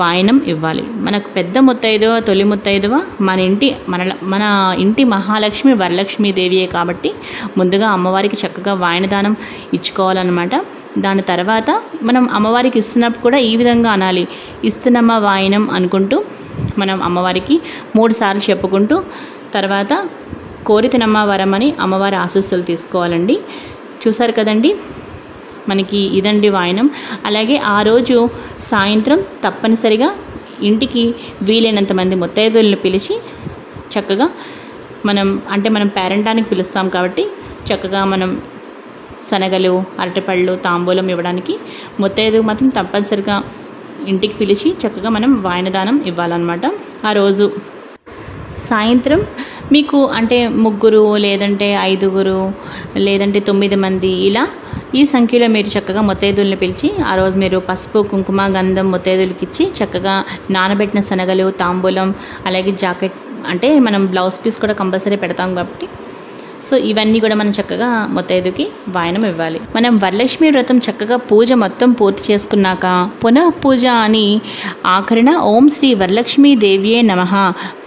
Speaker 1: వాయనం ఇవ్వాలి. మనకు పెద్ద ముత్తైదువ, తొలి ముత్తైదువ మన ఇంటి మహాలక్ష్మి వరలక్ష్మీదేవియే కాబట్టి ముందుగా అమ్మవారికి చక్కగా వాయనదానం ఇచ్చుకోవాలన్నమాట. దాని తర్వాత మనం అమ్మవారికి ఇస్తున్నప్పుడు కూడా ఈ విధంగా అనాలి: ఇస్తున్నమ్మ వాయనం అనుకుంటూ మనం అమ్మవారికి 3 సార్లు చెప్పుకుంటూ తర్వాత కోరితినమ్మ వరం అని అమ్మవారి ఆశీస్సులు తీసుకోవాలండి. చూసారు కదండి, మనకి ఇదండి వాయనం. అలాగే ఆ రోజు సాయంత్రం తప్పనిసరిగా ఇంటికి వీలైనంత మంది ముత్తైదులను పిలిచి చక్కగా మనం పేరంటానికి పిలుస్తాం కాబట్టి చక్కగా మనం శనగలు, అరటిపళ్ళు, తాంబూలం ఇవ్వడానికి ముత్తైదు మాత్రం తప్పనిసరిగా ఇంటికి పిలిచి చక్కగా మనం వాయనదానం ఇవ్వాలన్నమాట. ఆ రోజు సాయంత్రం మీకు అంటే 3 లేదంటే 5 లేదంటే 9 మంది ఇలా ఈ సంఖ్యలో మీరు చక్కగా ముత్తైదుల్ని పిలిచి ఆ రోజు మీరు పసుపు, కుంకుమ, గంధం ముత్తైదులకి ఇచ్చి చక్కగా నానబెట్టిన శనగలు, తాంబూలం, అలాగే జాకెట్ అంటే మనం బ్లౌజ్ పీస్ కూడా కంపల్సరీ పెడతాం కాబట్టి సో ఇవన్నీ కూడా మనం చక్కగా ముత్తైదుకి వాయనం ఇవ్వాలి. మనం వరలక్ష్మి వ్రతం చక్కగా పూజ మొత్తం పూర్తి చేసుకున్నాక పునః పూజ అని ఆఖరిన ఓం శ్రీ వరలక్ష్మీ దేవ్యే నమః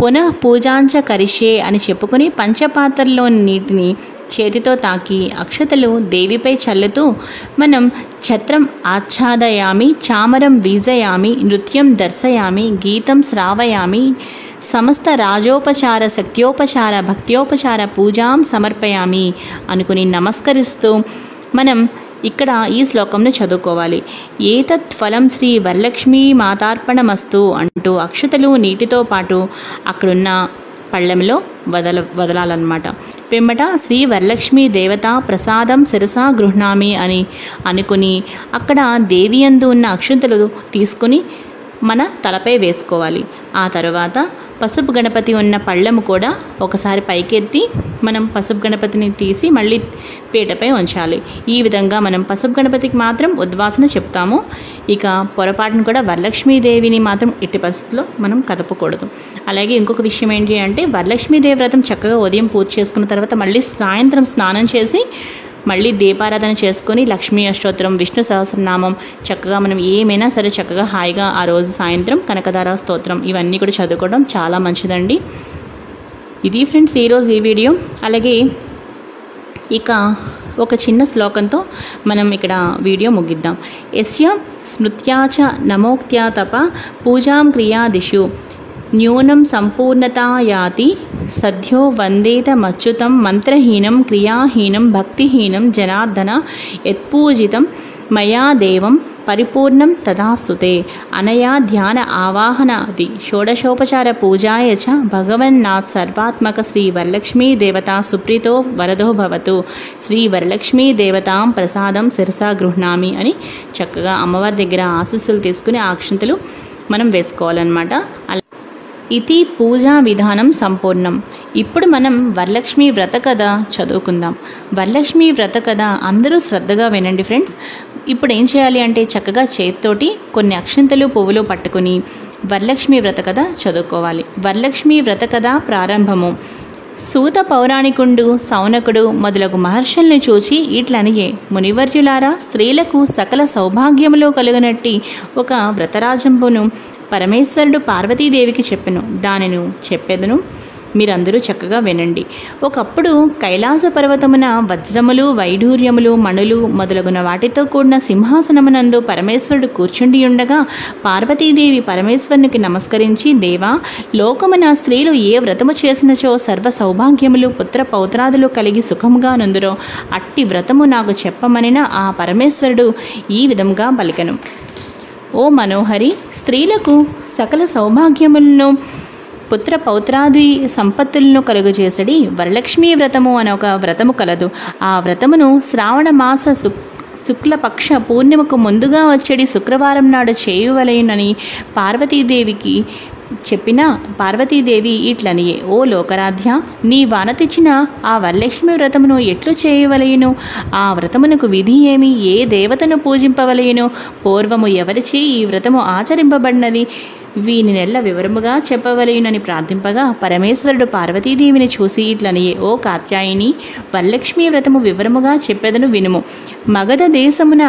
Speaker 1: పునః పూజాంచ కరిష్యే అని చెప్పుకుని పంచపాత్రలోని నీటిని చేతితో తాకి అక్షతలు దేవిపై చల్లుతూ మనం ఛత్రం ఆచ్ఛాదయామి, చామరం వీజయామి, నృత్యం దర్శయామి, గీతం శ్రావయామి, సమస్త రాజోపచార, శక్త్యోపచార, భక్త్యోపచార పూజాం సమర్పయామి అనుకుని నమస్కరిస్తూ మనం ఇక్కడ ఈ శ్లోకంను చదువుకోవాలి. ఏతత్ ఫలం శ్రీ వరలక్ష్మీ మాతార్పణమస్తు అంటూ అక్షతలు నీటితో పాటు అక్కడున్న పళ్ళెంలో వదలాలన్నమాట. పిమ్మట శ్రీ వరలక్ష్మీ దేవత ప్రసాదం శిరసా గృహ్ణామి అని అనుకుని అక్కడ దేవియందు ఉన్న అక్షతలు తీసుకుని మన తలపై వేసుకోవాలి. ఆ తర్వాత పసుపు గణపతి ఉన్న పళ్ళెము కూడా ఒకసారి పైకెత్తి మనం పసుపు గణపతిని తీసి మళ్ళీ పీటపై ఉంచాలి. ఈ విధంగా మనం పసుపు గణపతికి మాత్రం ఉద్వాసన చెప్తాము. ఇక పొరపాటును కూడా వరలక్ష్మీదేవిని మాత్రం ఎట్టి పరిస్థితుల్లో మనం కదపకూడదు. అలాగే ఇంకొక విషయం ఏంటి అంటే వరలక్ష్మీదేవి వ్రతం చక్కగా ఉదయం పూజ చేసుకున్న తర్వాత మళ్ళీ సాయంత్రం స్నానం చేసి మళ్ళీ దీపారాధన చేసుకొని లక్ష్మీ అష్టోత్తరం, విష్ణు సహస్రనామం చక్కగా మనం ఏమైనా సరే చక్కగా హాయిగా ఆ రోజు సాయంత్రం కనకదార స్తోత్రం ఇవన్నీ కూడా చదువుకోవడం చాలా మంచిదండి. ఇది ఫ్రెండ్స్ ఈరోజు ఈ వీడియో. అలాగే ఇక ఒక చిన్న శ్లోకంతో మనం ఇక్కడ వీడియో ముగిద్దాం. యస్య స్మృత్యాచ నమోక్త్యా తప పూజాం క్రియాదిషు న్యూనం సంపూర్ణతా యాతి సద్యో వందేతమచ్యుతం మంత్రహీనం క్రియాహీనం భక్తిహీనం జనార్దన యత్పూజితం మయా దేవం పరిపూర్ణం తదాస్తుతే అనయా ధ్యాన ఆవాహనాది షోడశోపచార పూజాయ చ భగవన్నాథ్ సర్వాత్మక శ్రీ వరలక్ష్మీ దేవతా సుప్రీతో వరదో భవతు శ్రీ వరలక్ష్మీ దేవతాం ప్రసాదం శిరసా గృహ్ణామి అని చక్కగా అమ్మవారి దగ్గర ఆశీస్సులు తీసుకుని అక్షంతలు మనం వేసుకోవాలన్నమాట. ఇది పూజా విధానం సంపూర్ణం. ఇప్పుడు మనం వరలక్ష్మి వ్రత కథ చదువుకుందాం. వరలక్ష్మి వ్రత కథ అందరూ శ్రద్ధగా వినండి ఫ్రెండ్స్. ఇప్పుడు ఏం చేయాలి అంటే చక్కగా చేతితోటి కొన్ని అక్షంతలు పువ్వులు పట్టుకుని వరలక్ష్మి వ్రత కథ చదువుకోవాలి. వరలక్ష్మి వ్రత కథ ప్రారంభము. సూత పౌరాణికుండు సౌనకుడు మొదలగు మహర్షుల్ని చూచి ఇట్లనియే, మునివర్యులారా, స్త్రీలకు సకల సౌభాగ్యములో కలుగునట్టి ఒక వ్రతరాజంబును పరమేశ్వరుడు పార్వతీదేవికి చెప్పెను. దానిని చెప్పెదను, మీరందరూ చక్కగా వినండి. ఒకప్పుడు కైలాస పర్వతమున వజ్రములు, వైఢూర్యములు, మణులు మొదలగున వాటితో కూడిన సింహాసనమునందు పరమేశ్వరుడు కూర్చుండి ఉండగా పార్వతీదేవి పరమేశ్వరునికి నమస్కరించి, దేవా, లోకమున స్త్రీలు ఏ వ్రతము చేసినచో సర్వ సౌభాగ్యములు, పుత్ర పౌత్రాదులు కలిగి సుఖముగా నుందురో అట్టి వ్రతము నాకు చెప్పమనిన ఆ పరమేశ్వరుడు ఈ విధంగా పలికెను. ఓ మనోహరి, స్త్రీలకు సకల సౌభాగ్యములను, పుత్ర పౌత్రాది సంపత్తులను కలుగజేసడి వరలక్ష్మీ వ్రతము అనే ఒక వ్రతము కలదు. ఆ వ్రతమును శ్రావణ మాస శుక్లపక్ష పూర్ణిమకు ముందుగా వచ్చేది శుక్రవారం నాడు చేయువలెనని పార్వతీదేవికి చెప్పిన పార్వతీదేవి ఇట్లనియే, ఓ లోకరాధ్య, నీ వానతిచ్చిన ఆ వరలక్ష్మి వ్రతమును ఎట్లు చేయవలయును? ఆ వ్రతమునకు విధి ఏమి? ఏ దేవతను పూజింపవలయును? పూర్వము ఎవరిచే ఈ వ్రతము ఆచరింపబడినది? వీని నెల్ల వివరముగా చెప్పవలయునని ప్రార్థింపగా పరమేశ్వరుడు పార్వతీదేవిని చూసి ఇట్లనియే, ఓ కాత్యాయిని, వరలక్ష్మీ వ్రతము వివరముగా చెప్పెదను వినుము. మగధ దేశమున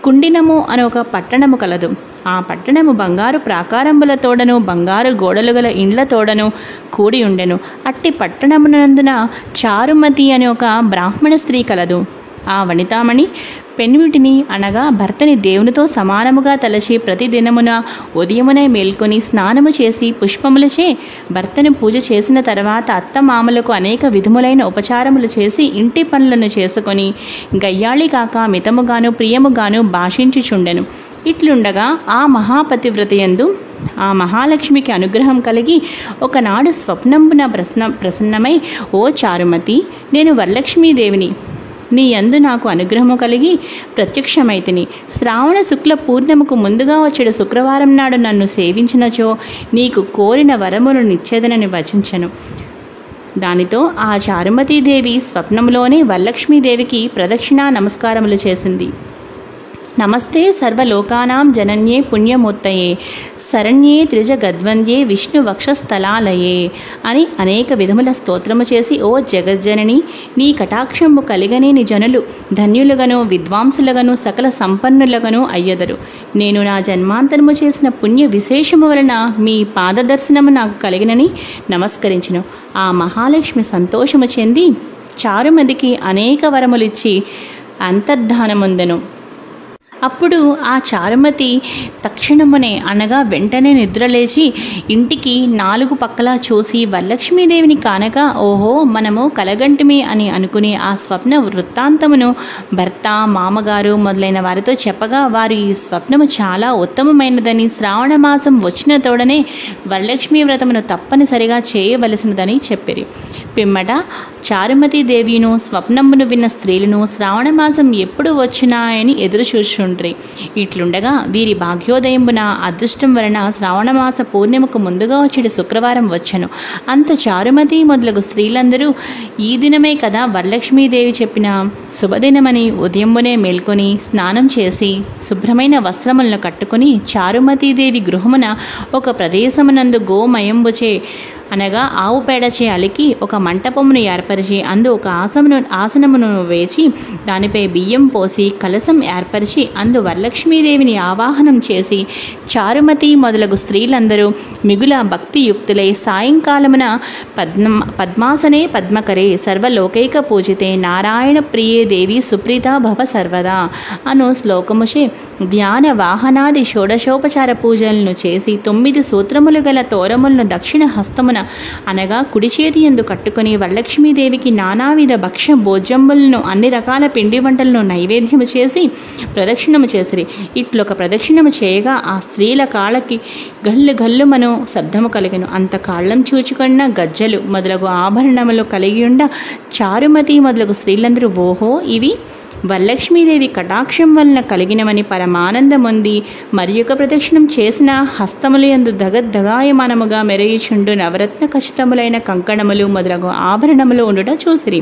Speaker 1: కుండినము అనే ఒక పట్టణము కలదు. ఆ పట్టణము బంగారు ప్రాకారంబులతోడను బంగారు గోడలు గల ఇండ్లతోడను కూడి ఉండెను. అట్టి పట్టణమునందున చారుమతి అనే ఒక బ్రాహ్మణ స్త్రీ కలదు. ఆ వనితామణి పెన్విటిని అనగా భర్తని దేవునితో సమానముగా తలచి ప్రతిదినమున ఉదయమునే మేల్కొని స్నానము చేసి పుష్పములచే భర్తను పూజ చేసిన తర్వాత అత్తమామలకు అనేక విధములైన ఉపచారములు చేసి ఇంటి పనులను చేసుకొని గయ్యాళి కాక మితముగాను ప్రియముగాను భాషించుచుండెను. ఇట్లుండగా ఆ మహాపతివ్రతయందు ఆ మహాలక్ష్మికి అనుగ్రహం కలిగి ఒకనాడు స్వప్నంబున ప్రసన్నమై, ఓ చారుమతి, నేను వరలక్ష్మీదేవిని, నీ యందు నాకు అనుగ్రహము కలిగి ప్రత్యక్షమైతిని. శ్రావణ శుక్ల పూర్ణిమకు ముందుగా వచ్చేడు శుక్రవారం నాడు నన్ను సేవించినచో నీకు కోరిన వరమును నిచ్చేదనని వచించెను. దానితో ఆ చారుమతీదేవి స్వప్నంలోనే వరలక్ష్మీదేవికి ప్రదక్షిణా నమస్కారములు చేసింది. నమస్తే సర్వలోకానాం జనన్యే పుణ్యమూర్తయే శరణ్యే త్రిజగద్వంద్యే విష్ణు వక్షస్థలాలయే అని అనేక విధముల స్తోత్రము చేసి, ఓ జగజ్జనని, నీ కటాక్షము కలిగనేని జనులు ధన్యులుగను విద్వాంసులుగను సకల సంపన్నులుగను అయ్యదరు. నేను నా జన్మాంతరము చేసిన పుణ్య విశేషము వలన మీ పాదదర్శనము నాకు కలిగినని నమస్కరించును. ఆ మహాలక్ష్మి సంతోషము చెంది చారుమతికి అనేక వరములిచ్చి అంతర్ధానముందెను. అప్పుడు ఆ చారుమతి తక్షణమునే అనగా వెంటనే నిద్రలేచి ఇంటికి 4 పక్కలా చూసి వరలక్ష్మీదేవిని కానక, ఓహో, మనము కలగంటిమి అని అనుకుని ఆ స్వప్న వృత్తాంతమును భర్త, మామగారు మొదలైన వారితో చెప్పగా వారు ఈ స్వప్నము చాలా ఉత్తమమైనదని, శ్రావణ మాసం వచ్చిన తోడనే వరలక్ష్మీ వ్రతమును తప్పనిసరిగా చేయవలసినదని చెప్పిరి. పిమ్మట చారుమతీదేవిను స్వప్నమును విన్న స్త్రీలను శ్రావణ మాసం ఎప్పుడు వచ్చునాయని ఎదురు చూచుండ్రి. ఇట్లుండగా వీరి భాగ్యోదయంబున అదృష్టం వలన శ్రావణమాస పూర్ణిమకు ముందుగా వచ్చేడు శుక్రవారం వచ్చెను. అంత చారుమతి మొదలగు స్త్రీలందరూ ఈ దినమే కదా వరలక్ష్మీదేవి చెప్పిన శుభదినమని ఉదయంబునే మేల్కొని స్నానం చేసి శుభ్రమైన వస్త్రములను కట్టుకుని చారుమతీదేవి గృహమున ఒక ప్రదేశమునందు గోమయంబుచే అనగా ఆవు పేడచే అలికి ఒక మంటపమును ఏర్పరిచి అందు ఒక ఆసనమును వేచి దానిపై బియ్యం పోసి కలశం ఏర్పరిచి అందు వరలక్ష్మీదేవిని ఆవాహనం చేసి చారుమతి మొదలగు స్త్రీలందరూ మిగుల భక్తియుక్తులై సాయంకాలమున పద్మాసనే పద్మకరే సర్వలోకైక పూజితే నారాయణ ప్రియే దేవి సుప్రీత భవ సర్వదా అను శ్లోకముచే ధ్యాన వాహనాది షోడశోపచార పూజలను చేసి 9 సూత్రములు గల తోరములను దక్షిణ హస్తమున అనగా కుడి చేతి యందు కట్టుకొని వరలక్ష్మీదేవికి నానావిధ భక్ష్య భోజ్యములను అన్ని రకాల పిండి వంటలను నైవేద్యము చేసి ప్రదక్షిణము చేసిరి. ఇట్లొక ప్రదక్షిణము చేయగా ఆ స్త్రీల కాళ్ళకి గల్లు గల్లుమను శబ్దము కలిగెను. అంత కాళ్ళం చూచుకున్న గజ్జలు మొదలగు ఆభరణములు కలిగి ఉండ చారుమతి మొదలగు స్త్రీలందరూ ఓహో ఇవి వరలక్ష్మీదేవి కటాక్షం వలన కలిగినవని పరమానందముంది. మరి యొక్క ప్రదక్షిణం చేసిన హస్తముల యందు దగద్దగాయమానముగా మెరయుచుండు నవరత్న ఖచ్చితములైన కంకణములు మొదలగు ఆభరణములు ఉండుట చూసిరి.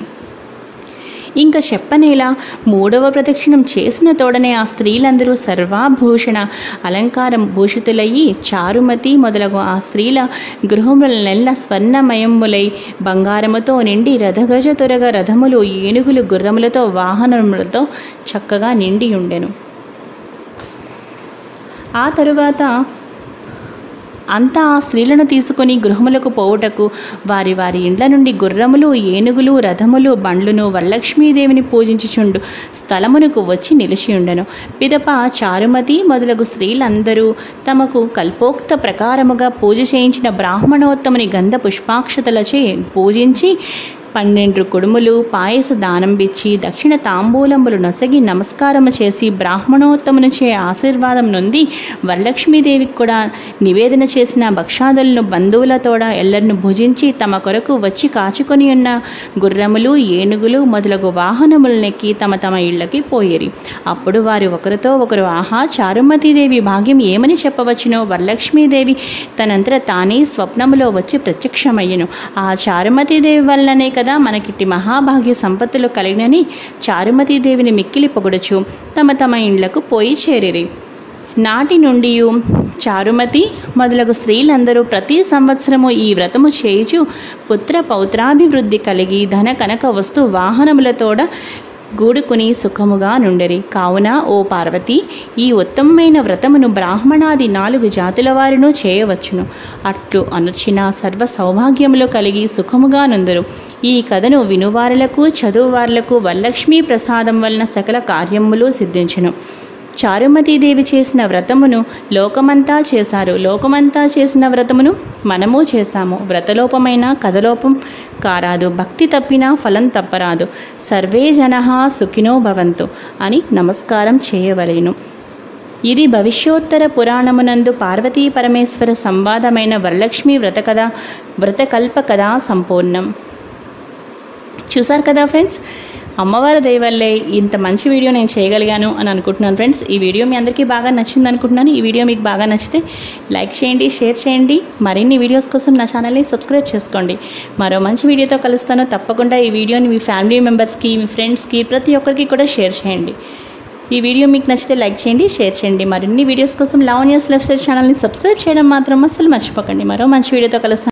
Speaker 1: ఇంకా చెప్పనేలా మూడవ ప్రదక్షిణం చేసిన తోడనే ఆ స్త్రీలందరూ సర్వాభూషణ అలంకారం భూషితులయ్యి చారుమతి మొదలగు ఆ స్త్రీల గృహములనెల్ల స్వర్ణమయములై బంగారముతో నిండి రథగజ తురగ రథములు ఏనుగులు గుర్రములతో వాహనములతో చక్కగా నిండి ఉండెను. ఆ తరువాత అంతా ఆ స్త్రీలను తీసుకొని గృహములకు పోవుటకు వారి వారి ఇండ్ల నుండి గుర్రములు ఏనుగులు రథములు బండ్లును వరలక్ష్మీదేవిని పూజించుచుండు స్థలమునకు వచ్చి నిలిచి ఉండెను. పిదప చారుమతి మొదలగు స్త్రీలందరూ తమకు కల్పోక్త ప్రకారముగా పూజ చేయించిన బ్రాహ్మణోత్తముని గంధ పుష్పాక్షతలచే పూజించి 12 కుడుములు పాయస దానంబిచ్చి దక్షిణ తాంబూలములు నొసగి నమస్కారము చేసి బ్రాహ్మణోత్తమునిచే ఆశీర్వాదం నొంది వరలక్ష్మీదేవికి కూడా నివేదన చేసిన భక్షాదులను బంధువులతోడ ఎల్లరిని భుజించి తమ కొరకు వచ్చి కాచుకొని ఉన్న గుర్రములు ఏనుగులు మొదలగు వాహనములనెక్కి తమ తమ ఇళ్లకి పోయిరి. అప్పుడు వారు ఒకరితో ఒకరు ఆహా చారుమతీదేవి భాగ్యం ఏమని చెప్పవచ్చునో వరలక్ష్మీదేవి తనంతట తానే స్వప్నములో వచ్చి ప్రత్యక్షమయ్యను. ఆ చారుమతీదేవి వల్లనే కదా మనకిట్టి మహాభాగ్య సంపత్తులు కలిగినని చారుమతీదేవిని మిక్కిలి పొగడుచు తమ తమ ఇండ్లకు పోయి చేరిరి. నాటి నుండి చారుమతి మొదలగు స్త్రీలందరూ ప్రతి సంవత్సరము ఈ వ్రతము చేయుచు పుత్ర పౌత్రాభివృద్ధి కలిగి ధన కనక వస్తు వాహనములతోడ గూడుకుని సుఖముగా నుండిరి. కావున ఓ పార్వతి, ఈ ఉత్తమమైన వ్రతమును బ్రాహ్మణాది 4 జాతుల వారును చేయవచ్చును. అట్లు అనుచిన సర్వ సౌభాగ్యములు కలిగి సుఖముగా నుందురు. ఈ కథను వినువారులకు చదువువారులకు వరలక్ష్మీ ప్రసాదం వలన సకల కార్యములు సిద్ధించును. చారుమతీదేవి చేసిన వ్రతమును లోకమంతా చేశారు. లోకమంతా చేసిన వ్రతమును మనము చేశాము. వ్రతలోపమైన కథలోపం కారాదు. భక్తి తప్పినా ఫలం తప్పరాదు. సర్వే జనః సుఖినో భవంతు అని నమస్కారం చేయవలెను. ఇది భవిష్యోత్తర పురాణమునందు పార్వతీ పరమేశ్వర సంవాదమైన వరలక్ష్మీ వ్రతకల్ప కథా సంపూర్ణం. చూసారు కదా ఫ్రెండ్స్, అమ్మవారి దయ వల్లే ఇంత మంచి వీడియో నేను చేయగలిగాను అని అనుకుంటున్నాను ఫ్రెండ్స్. ఈ వీడియో మీ అందరికీ బాగా నచ్చింది అనుకుంటున్నాను. ఈ వీడియో మీకు బాగా నచ్చితే లైక్ చేయండి, షేర్ చేయండి. మరిన్ని వీడియోస్ కోసం నా ఛానల్ని సబ్స్క్రైబ్ చేసుకోండి. మరో మంచి వీడియోతో కలుస్తాను. తప్పకుండా ఈ వీడియోని మీ ఫ్యామిలీ మెంబర్స్కి, మీ ఫ్రెండ్స్కి, ప్రతి ఒక్కరికి కూడా షేర్ చేయండి. ఈ వీడియో మీకు నచ్చితే లైక్ చేయండి, షేర్ చేయండి. మరిన్ని వీడియోస్ కోసం లావణ్యాస్ లైఫ్ స్టైల్ ఛానల్ని సబ్స్క్రైబ్ చేయడం మాత్రం అస్సలు మర్చిపోకండి. మరో మంచి వీడియోతో కలుస్తాను.